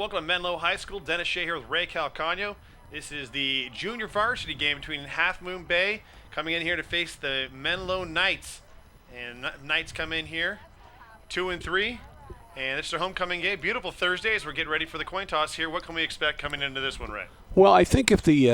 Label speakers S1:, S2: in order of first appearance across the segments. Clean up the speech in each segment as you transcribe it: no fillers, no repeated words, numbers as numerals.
S1: welcome to Menlo High School. Dennis Shea here with Ray Calcagno. This is the junior varsity game between Half Moon Bay coming in here to face the Menlo Knights. And Knights come in here 2-3, and it's their homecoming game. Beautiful Thursday as we're getting ready for the coin toss here. What can we expect coming into this one, Ray?
S2: Well, I think if the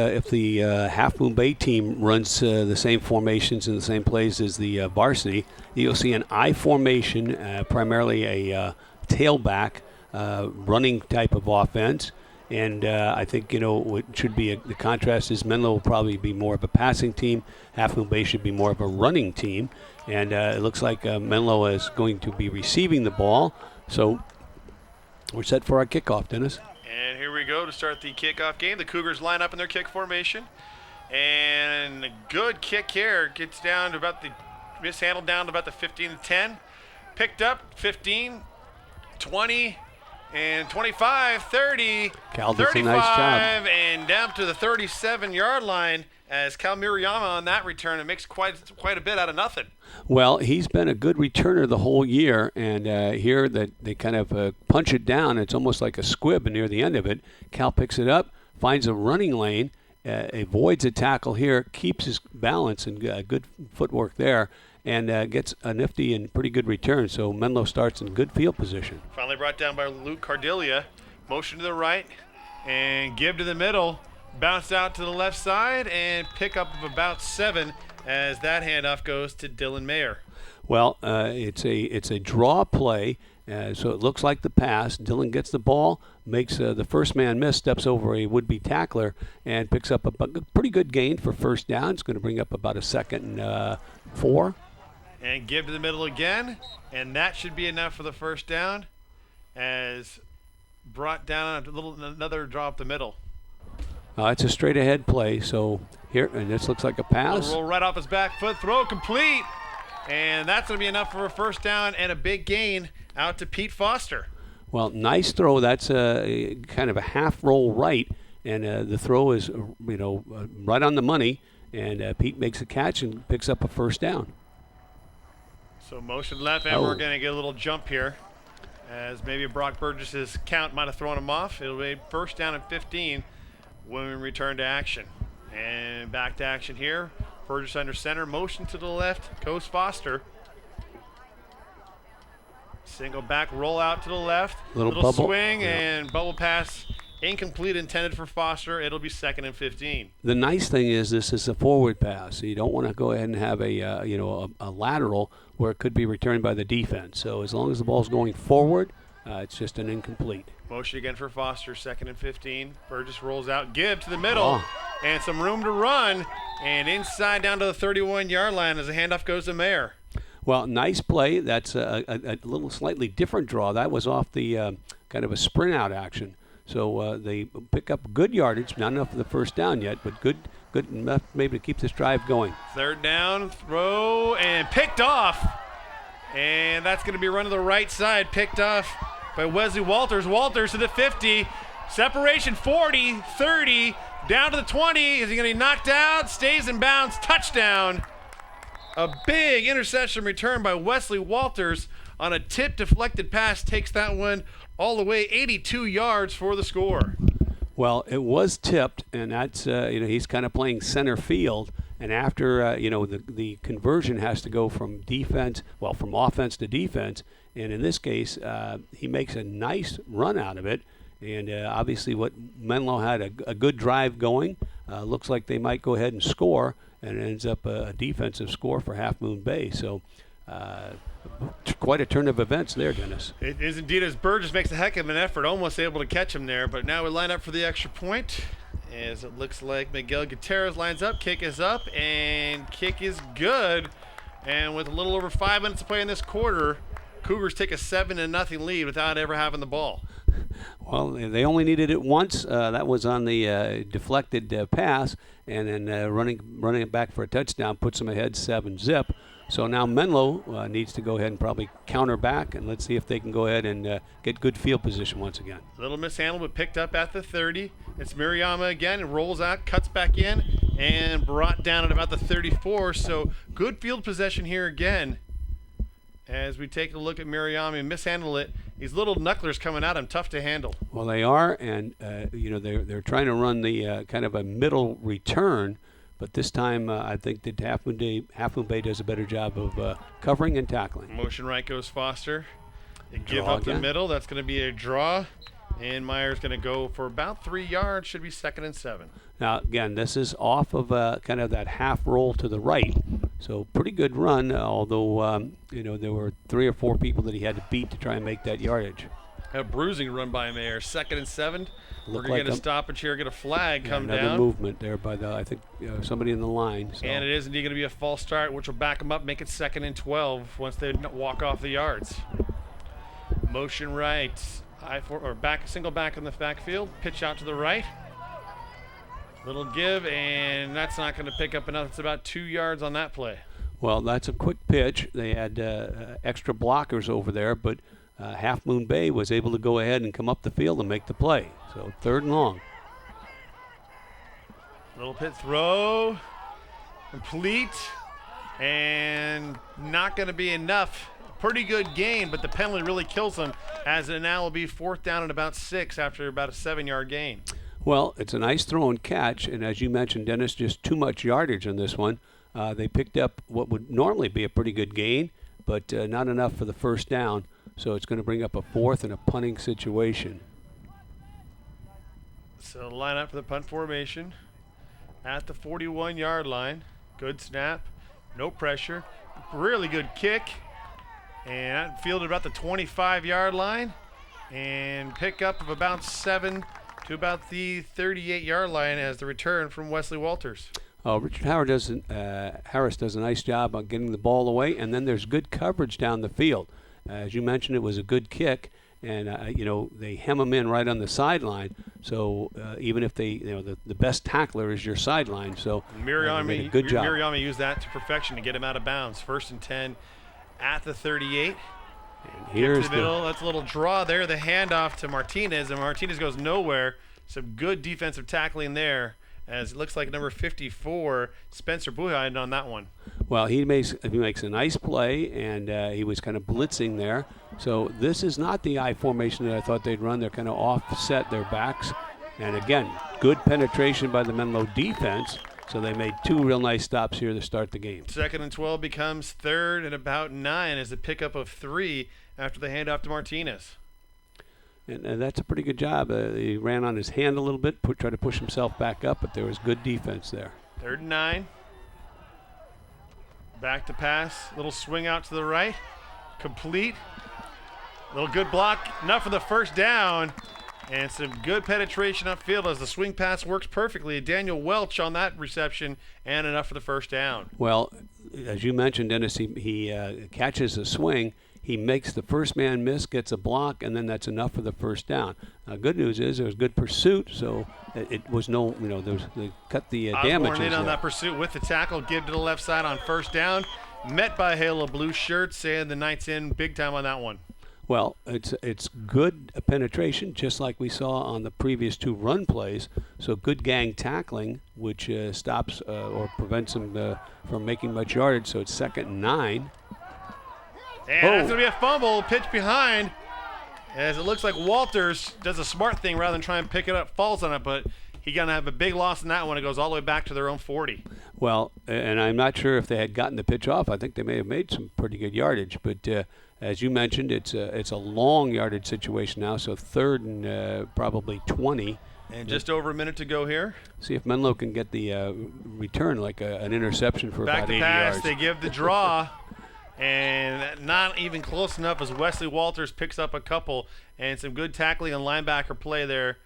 S2: Half Moon Bay team runs the same formations and the same plays as the varsity, you'll see an I formation, primarily a tailback running type of offense. And I think, what should be the contrast is Menlo will probably be more of a passing team. Half Moon Bay should be more of a running team. And it looks like Menlo is going to be receiving the ball. So we're set for our kickoff, Dennis.
S1: And here we go to start the kickoff game. The Cougars line up in their kick formation. And a good kick here. Gets down to about the, mishandled down to about the 15-10. Picked up 15, 20, and 25, 30,
S2: Cal does
S1: 35,
S2: a nice job.
S1: And down to the 37-yard line as Cal Miriyama on that return. It makes quite a bit out of nothing.
S2: Well, he's been a good returner the whole year, and here that they kind of punch it down. It's almost like a squib near the end of it. Cal picks it up, finds a running lane, avoids a tackle here, keeps his balance and good footwork there, and gets a nifty and pretty good return. So Menlo starts in good field position.
S1: Finally brought down by Luke Cardilia. Motion to the right and give to the middle. Bounce out to the left side and pick up of about 7 as that handoff goes to Dylan Mayer.
S2: Well, it's a draw play, so it looks like the pass. Dylan gets the ball, makes the first man miss, steps over a would-be tackler, and picks up a pretty good gain for first down. It's going to bring up about a 2nd and 4.
S1: And give to the middle again, and that should be enough for the first down as brought down another draw up the middle.
S2: It's a straight ahead play, so here, and this looks like a pass.
S1: Roll right off his back foot, throw complete, and that's going to be enough for a first down and a big gain out to Pete Foster.
S2: Well, nice throw. That's kind of a half roll right, and the throw is, right on the money, and Pete makes a catch and picks up a first down.
S1: So motion left, and we're going to get a little jump here as maybe Brock Burgess's count might have thrown him off. It'll be first down and 15 when we return to action. And back to action here. Burgess under center, motion to the left, goes Foster. Single back, roll out to the left.
S2: Little bubble
S1: swing, and bubble pass incomplete, intended for Foster. It'll be 2nd and 15.
S2: The nice thing is this is a forward pass. So you don't want to go ahead and have a lateral where it could be returned by the defense. So as long as the ball's going forward, it's just an incomplete.
S1: Motion again for Foster, 2nd and 15. Burgess rolls out, give to the middle, and some room to run, and inside down to the 31-yard line as the handoff goes to Mayer.
S2: Well, nice play. That's a little slightly different draw. That was off the kind of a sprint out action. So they pick up good yardage, not enough for the first down yet, but good enough maybe to keep this drive going.
S1: 3rd down, throw, and picked off. And that's going to be run to the right side, picked off by Wesley Walters. Walters to the 50, separation 40, 30, down to the 20. Is he going to be knocked out? Stays in bounds, touchdown. A big interception return by Wesley Walters on a tip deflected pass, takes that one all the way 82 yards for the score.
S2: Well, it was tipped, and that's he's kind of playing center field, and after the conversion has to go from offense to defense, and in this case he makes a nice run out of it, and obviously what Menlo had a good drive going. Looks like they might go ahead and score, and it ends up a defensive score for Half Moon Bay. So quite a turn of events there, Dennis.
S1: It is indeed, as Burgess makes a heck of an effort, almost able to catch him there, but now we line up for the extra point as it looks like Miguel Gutierrez lines up, kick is up, and kick is good. And with a little over 5 minutes to play in this quarter, Cougars take a 7-0 lead without ever having the ball.
S2: Well, they only needed it once. That was on the deflected pass, and then running it back for a touchdown puts them ahead 7-0. So now Menlo needs to go ahead and probably counter back, and let's see if they can go ahead and get good field position once again.
S1: Little mishandled, but picked up at the 30. It's Miriyama again. It rolls out, cuts back in, and brought down at about the 34. So good field possession here again as we take a look at Miriyama and mishandle it these little knucklers coming at him, tough to handle.
S2: Well, they are, and they're trying to run the kind of a middle return, but this time I think that Half Moon Bay does a better job of covering and tackling.
S1: Motion right goes Foster. They give
S2: Draw
S1: up
S2: again.
S1: the middle. That's going to be a draw, and Meyer's going to go for about 3 yards. Should be 2nd and 7.
S2: Now, again, this is off of kind of that half roll to the right, so pretty good run, although, there were 3 or 4 people that he had to beat to try and make that yardage.
S1: A bruising run by Mayer. 2nd and 7. We're going to get a stoppage here, get a flag come
S2: another
S1: down.
S2: Another movement there by I think somebody in the line. So.
S1: And it is indeed going to be a false start, which will back them up, make it 2nd and 12 once they walk off the yards. Motion right, single back in the backfield, pitch out to the right. Little give, and that's not going to pick up enough. It's about 2 yards on that play.
S2: Well, that's a quick pitch. They had extra blockers over there, but Half Moon Bay was able to go ahead and come up the field and make the play. So 3rd and long.
S1: Little pit throw, complete, and not going to be enough. Pretty good gain, but the penalty really kills them, as it now will be 4th down and about 6 after about a 7-yard gain.
S2: Well, it's a nice throw and catch, and as you mentioned, Dennis, just too much yardage on this one. They picked up what would normally be a pretty good gain, but not enough for the 1st down, so it's going to bring up a 4th and a punting situation.
S1: So line up for the punt formation at the 41-yard line. Good snap, no pressure, really good kick, and fielded about the 25-yard line, and pick up of about 7 to about the 38-yard line as the return from Wesley Walters.
S2: Richard Harris does a nice job on getting the ball away, and then there's good coverage down the field. As you mentioned, it was a good kick, and they hem him in right on the sideline. So even if they, the best tackler is your sideline. So they made a good job.
S1: Miriami used that to perfection to get him out of bounds. 1st and 10 at the 38.
S2: And here's
S1: the middle. That's a little draw there. The handoff to Martinez, and Martinez goes nowhere. Some good defensive tackling there, as it looks like number 54, Spencer Buhide, on that one.
S2: Well, he makes a nice play, and he was kind of blitzing there. So this is not the I formation that I thought they'd run. They're kind of offset their backs. And again, good penetration by the Menlo defense. So they made 2 real nice stops here to start the game.
S1: 2nd and 12 becomes 3rd and about 9 as a pickup of 3 after the handoff to Martinez.
S2: And that's a pretty good job. He ran on his hand a little bit, tried to push himself back up, but there was good defense there.
S1: 3rd and 9. Back to pass. Little swing out to the right. Complete. Little good block. Enough for the 1st down. And some good penetration upfield as the swing pass works perfectly. Daniel Welch on that reception, and enough for the 1st down.
S2: Well, as you mentioned, Dennis, he catches a swing. He makes the first man miss, gets a block, and then that's enough for the 1st down. Good news is there was good pursuit, so it was no, they cut the damages.
S1: Osborne in on that pursuit with the tackle, give to the left side on 1st down. Met by a hail of blue shirts, and the Knights in big time on that one.
S2: Well, it's good penetration, just like we saw on the previous 2 run plays. So good gang tackling, which stops or prevents them from making much yardage. So it's 2nd and 9.
S1: And that's going to be a fumble, pitch behind, as it looks like Walters does a smart thing rather than try and pick it up, falls on it, but he's going to have a big loss in that one. It goes all the way back to their own 40.
S2: Well, and I'm not sure if they had gotten the pitch off. I think they may have made some pretty good yardage, but as you mentioned, it's a long yardage situation now, so 3rd and probably 20.
S1: And just over a minute to go here.
S2: See if Menlo can get the return, like an interception for
S1: back
S2: about 80
S1: pass,
S2: yards.
S1: They give the draw, and not even close enough as Wesley Walters picks up a couple, and some good tackling and linebacker play there.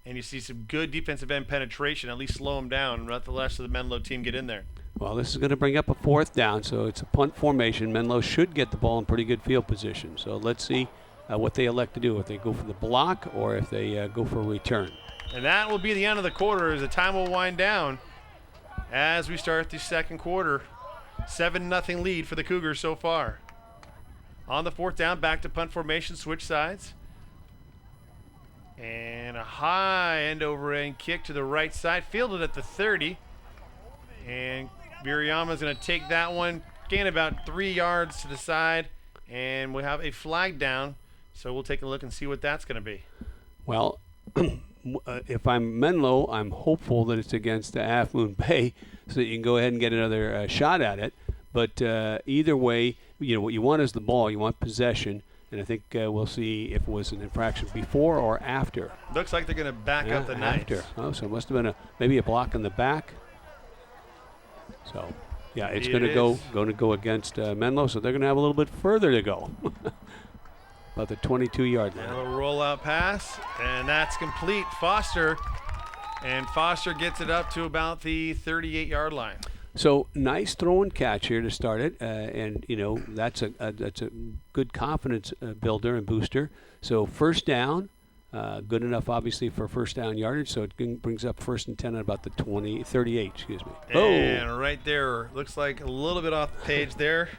S1: And you see some good defensive end penetration, at least slow them down and let the rest of the Menlo team get in there.
S2: Well, this is going to bring up a 4th down, so it's a punt formation. Menlo should get the ball in pretty good field position. So let's see what they elect to do, if they go for the block or if they go for a return.
S1: And that will be the end of the quarter as the time will wind down as we start the 2nd quarter. 7-0 lead for the Cougars so far. On the 4th down, back to punt formation, switch sides. And a high end-over-end kick to the right side, fielded at the 30. And Murayama's going to take that one, gain about 3 yards to the side, and we'll have a flag down So we'll take a look and see what that's going to be.
S2: Well, if I'm Menlo, I'm hopeful that it's against Half Moon Bay so that you can go ahead and get another shot at it. But either way, what you want is the ball. You want possession. And I think we'll see if it was an infraction before or after.
S1: Looks like they're going to back up the Knights.
S2: After. Oh, so it must have been maybe a block in the back. So, yeah, it's going to go against Menlo, so they're going to have a little bit further to go. About the 22-yard line.
S1: And a rollout pass, and that's complete. Foster gets it up to about the 38-yard line.
S2: So nice throw and catch here to start it, and that's a good confidence builder and booster. So first down, good enough obviously for first down yardage. So it brings up 1st and 10 at about the 38. Excuse me.
S1: And right there, looks like a little bit off the page there.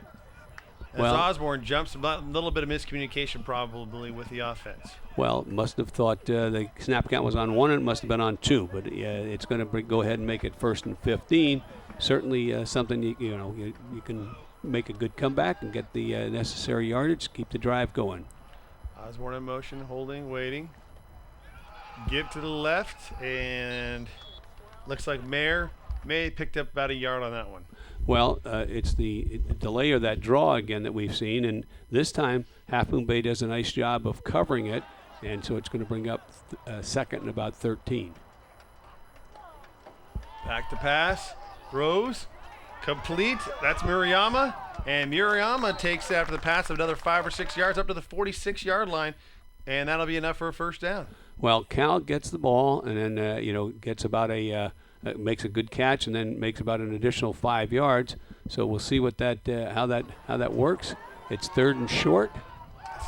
S1: As Osborne jumps, a little bit of miscommunication probably with the offense.
S2: Well, must have thought the snap count was on 1 and it must have been on 2, but it's going to go ahead and make it 1st and 15. Certainly something you can make a good comeback and get the necessary yardage, keep the drive going.
S1: Osborne in motion, holding, waiting. Give to the left, and looks like May picked up about a yard on that one.
S2: Well, it's the delay of that draw again that we've seen, and this time Half Moon Bay does a nice job of covering it, and so it's going to bring up 2nd and about 13.
S1: Back to pass. Rose, complete. That's Murayama. And Murayama takes after the pass of another 5 or 6 yards up to the 46-yard line, and that'll be enough for a first down.
S2: Well, Cal gets the ball and then, gets about makes a good catch and then makes about an additional 5 yards. So we'll see what how that works. It's 3rd and short.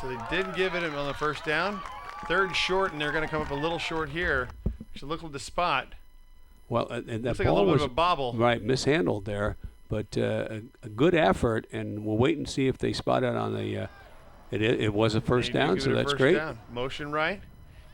S1: So they didn't give it on the first down. 3rd and short, and they're going to come up a little short here. Should look at the spot.
S2: Well, and that
S1: looks like
S2: ball
S1: a little
S2: was
S1: bit of a bobble.
S2: Right, mishandled there, but a good effort, and we'll wait and see if they spot it on the. It was a first down, so that's great.
S1: Down. Motion right,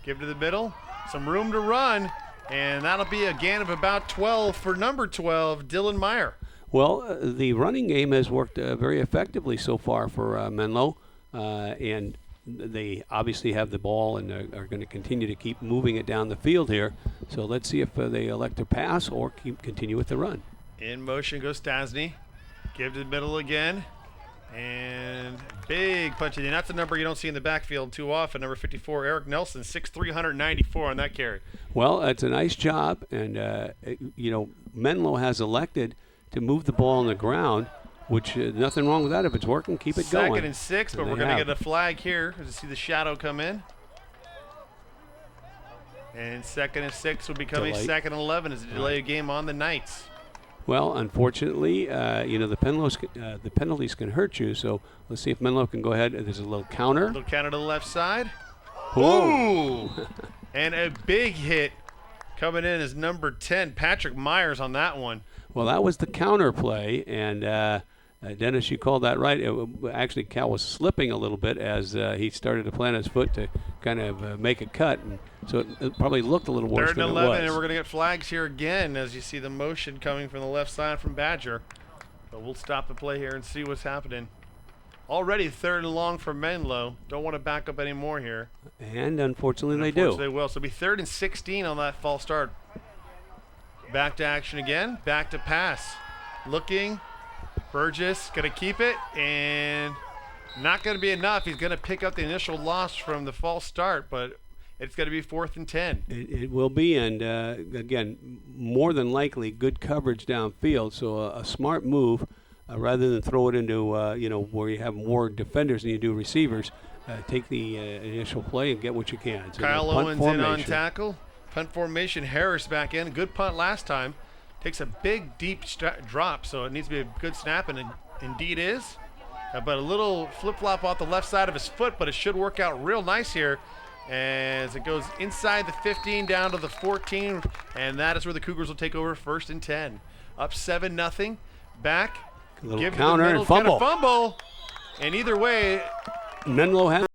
S1: give to the middle, some room to run, and that'll be a gain of about 12 for number 12, Dylan Meyer.
S2: Well, the running game has worked very effectively so far for Menlo, and they obviously have the ball and are going to continue to keep moving it down the field here. So let's see if they elect to pass or continue with the run.
S1: In motion goes Stasny. Give to the middle again. And big punch in. That's a number you don't see in the backfield too often. Number 54, Eric Nelson, 6'3", 194 on that carry.
S2: Well, it's a nice job. And, Menlo has elected to move the ball on the ground, which nothing wrong with that. If it's working, keep it going.
S1: 2nd and 6, but we're going to get a flag here as you see the shadow come in. And 2nd and 6 will become a 2nd and 11 as a delay game on the Knights.
S2: Well, unfortunately, the penalties can hurt you. So let's see if Menlo can go ahead. There's a little counter.
S1: A little counter to the left side.
S2: Whoa!
S1: And a big hit coming in is number 10, Patrick Myers on that one.
S2: Well, that was the counter play, and Dennis, you called that right. Actually, Cal was slipping a little bit as he started to plant his foot to kind of make a cut, and so it probably looked a little worse
S1: 3rd
S2: than
S1: and
S2: it
S1: 11,
S2: was.
S1: and we're going to get flags here again as you see the motion coming from the left side from Badger. But we'll stop the play here and see what's happening. Already 3rd and long for Menlo. Don't want to back up anymore here.
S2: And unfortunately, they do.
S1: They will. So it'll be 3rd and 16 on that false start. Back to action again. Back to pass. Looking. Burgess going to keep it, and not going to be enough. He's going to pick up the initial loss from the false start, but it's going to be 4th and 10.
S2: It will be, and again, more than likely, good coverage downfield. So a smart move, rather than throw it into where you have more defenders than you do receivers. Take the initial play and get what you can. So
S1: Kyle Owens in on tackle. Punt formation. Harris back in. Good punt last time. Takes a big, deep drop, so it needs to be a good snap, and it indeed is. But a little flip-flop off the left side of his foot, but it should work out real nice here as it goes inside the 15 down to the 14, and that is where the Cougars will take over 1st and 10. Up 7-0. Back.
S2: A little counter and fumble.
S1: And either way,
S2: Menlo has